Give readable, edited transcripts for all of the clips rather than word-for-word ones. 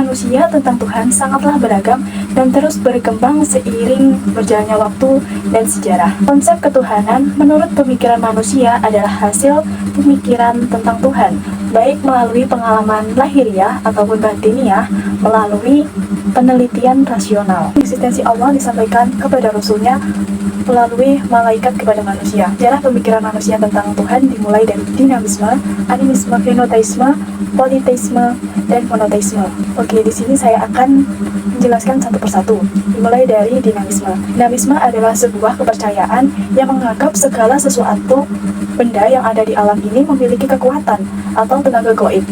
manusia tentang Tuhan sangatlah beragam dan terus berkembang seiring berjalannya waktu dan sejarah. Konsep ketuhanan menurut pemikiran manusia adalah hasil pemikiran tentang Tuhan, baik melalui pengalaman lahiriah ataupun batiniah, melalui penelitian rasional. Eksistensi Allah disampaikan kepada Rasulnya melalui malaikat kepada manusia. Sejarah pemikiran manusia tentang Tuhan dimulai dari dinamisme, animisme, fenoteisme, politeisme, dan monoteisme. Oke, di sini saya akan menjelaskan satu persatu. Dimulai dari dinamisme. Dinamisme adalah sebuah kepercayaan yang menganggap segala sesuatu benda yang ada di alam ini memiliki kekuatan atau tenaga gaib.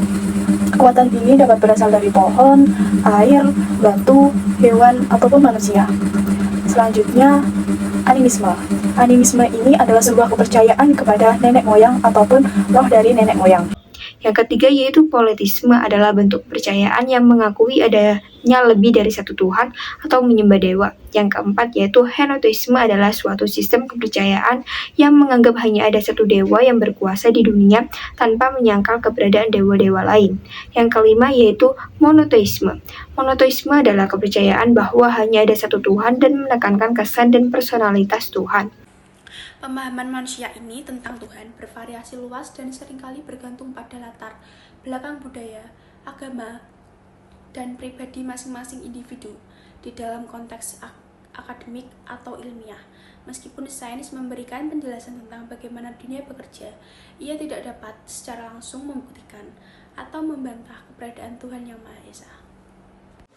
Kekuatan ini dapat berasal dari pohon, air, batu, hewan, ataupun manusia. Selanjutnya, animisme. Animisme ini adalah sebuah kepercayaan kepada nenek moyang ataupun roh dari nenek moyang. Yang ketiga yaitu politisme adalah bentuk kepercayaan yang mengakui adanya lebih dari satu Tuhan atau menyembah dewa. Yang keempat yaitu henoteisme adalah suatu sistem kepercayaan yang menganggap hanya ada satu dewa yang berkuasa di dunia tanpa menyangkal keberadaan dewa-dewa lain. Yang kelima yaitu monoteisme. Monoteisme adalah kepercayaan bahwa hanya ada satu Tuhan dan menekankan kesan dan personalitas Tuhan. Pemahaman manusia ini tentang Tuhan bervariasi luas dan seringkali bergantung pada latar belakang budaya, agama, dan pribadi masing-masing individu di dalam konteks akademik atau ilmiah. Meskipun sains memberikan penjelasan tentang bagaimana dunia bekerja, ia tidak dapat secara langsung membuktikan atau membantah keberadaan Tuhan Yang Maha Esa.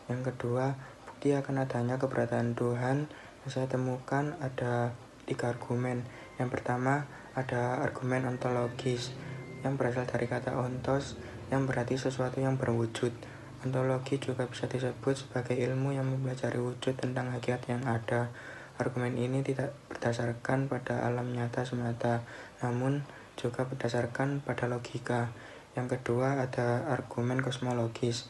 Yang kedua, bukti akan adanya keberadaan Tuhan yang saya temukan ada 3 argumen. Yang pertama, ada argumen ontologis yang berasal dari kata ontos yang berarti sesuatu yang berwujud. Ontologi juga bisa disebut sebagai ilmu yang mempelajari wujud tentang hakikat yang ada. Argumen ini tidak berdasarkan pada alam nyata semata, namun juga berdasarkan pada logika. Yang kedua, ada argumen kosmologis.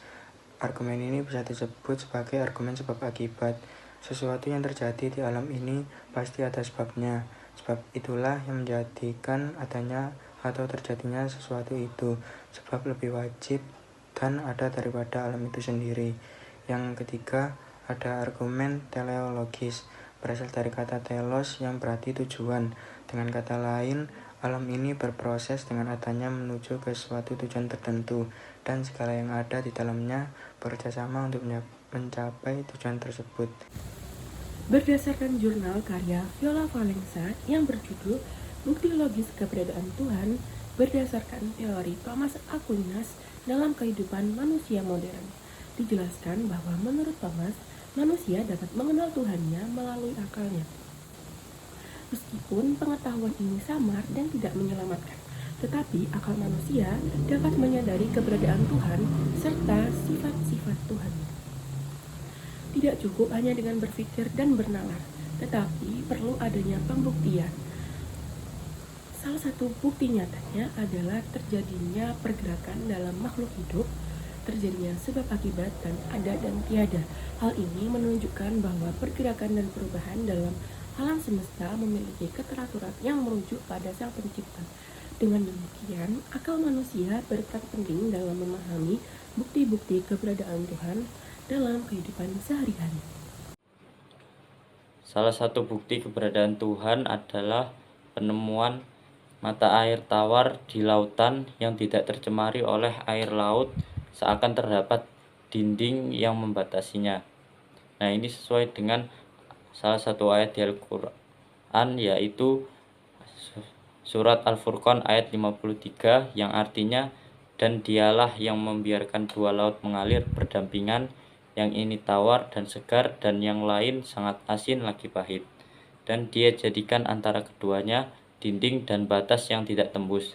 Argumen ini bisa disebut sebagai argumen sebab akibat. Sesuatu yang terjadi di alam ini pasti ada sebabnya. Sebab itulah yang menjadikan adanya atau terjadinya sesuatu itu. Sebab lebih wajib dan ada daripada alam itu sendiri. Yang ketiga, ada argumen teleologis. Berasal dari kata telos yang berarti tujuan. Dengan kata lain, alam ini berproses dengan adanya menuju ke suatu tujuan tertentu. Dan segala yang ada di dalamnya bekerjasama untuk mencapai tujuan tersebut. Berdasarkan jurnal karya Viola Valenza yang berjudul Bukti Logis Keberadaan Tuhan berdasarkan teori Thomas Aquinas dalam kehidupan manusia modern, dijelaskan bahwa menurut Thomas, manusia dapat mengenal Tuhannya melalui akalnya. Meskipun pengetahuan ini samar dan tidak menyelamatkan, tetapi akal manusia dapat menyadari keberadaan Tuhan serta sifat-sifat Tuhan. Tidak cukup hanya dengan berpikir dan bernalar, tetapi perlu adanya pembuktian. Salah satu bukti nyatanya adalah terjadinya pergerakan dalam makhluk hidup, terjadinya sebab akibat dan ada dan tiada. Hal ini menunjukkan bahwa pergerakan dan perubahan dalam alam semesta memiliki keteraturan yang merujuk pada Sang Pencipta. Dengan demikian, akal manusia berperan penting dalam memahami bukti-bukti keberadaan Tuhan dalam kehidupan sehari-hari. Salah satu bukti keberadaan Tuhan adalah penemuan mata air tawar di lautan yang tidak tercemari oleh air laut, seakan terdapat dinding yang membatasinya. Nah, ini sesuai dengan salah satu ayat di Al-Quran, yaitu surat Al-Furqan ayat 53 yang artinya, dan dialah yang membiarkan dua laut mengalir berdampingan, yang ini tawar dan segar dan yang lain sangat asin lagi pahit, dan dia jadikan antara keduanya dinding dan batas yang tidak tembus.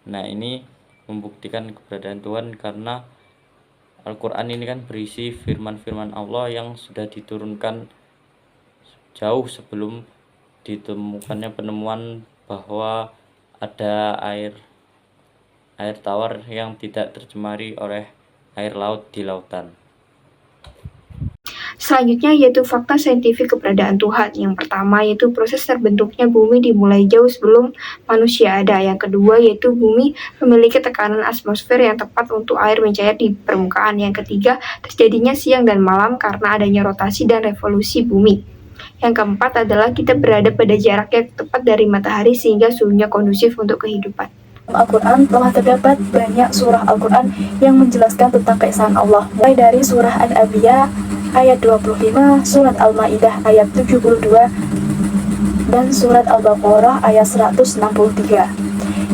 Nah, ini membuktikan keberadaan Tuhan karena Al-Quran ini kan berisi firman-firman Allah yang sudah diturunkan jauh sebelum ditemukannya penemuan bahwa ada air tawar yang tidak tercemari oleh air laut di lautan. Selanjutnya yaitu fakta saintifik keberadaan Tuhan. Yang pertama yaitu proses terbentuknya bumi dimulai jauh sebelum manusia ada. Yang kedua yaitu bumi memiliki tekanan atmosfer yang tepat untuk air mencair di permukaan. Yang ketiga, terjadinya siang dan malam karena adanya rotasi dan revolusi bumi. Yang keempat adalah kita berada pada jarak yang tepat dari matahari sehingga suhunya kondusif untuk kehidupan. Al-Quran telah terdapat banyak surah Al-Quran yang menjelaskan tentang keesaan Allah, mulai dari surah An-Anbiya ayat 25, surat Al-Maidah ayat 72, dan surat Al-Baqarah ayat 163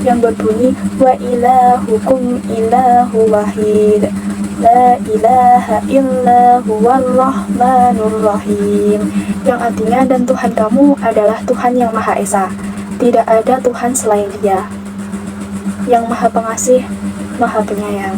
yang berbunyi wa ilahukum ilahu wahid la ilaha illa huwal rahmanur rahim, yang artinya dan Tuhan kamu adalah Tuhan yang Maha Esa, tidak ada Tuhan selain Dia, yang Maha Pengasih, Maha Penyayang.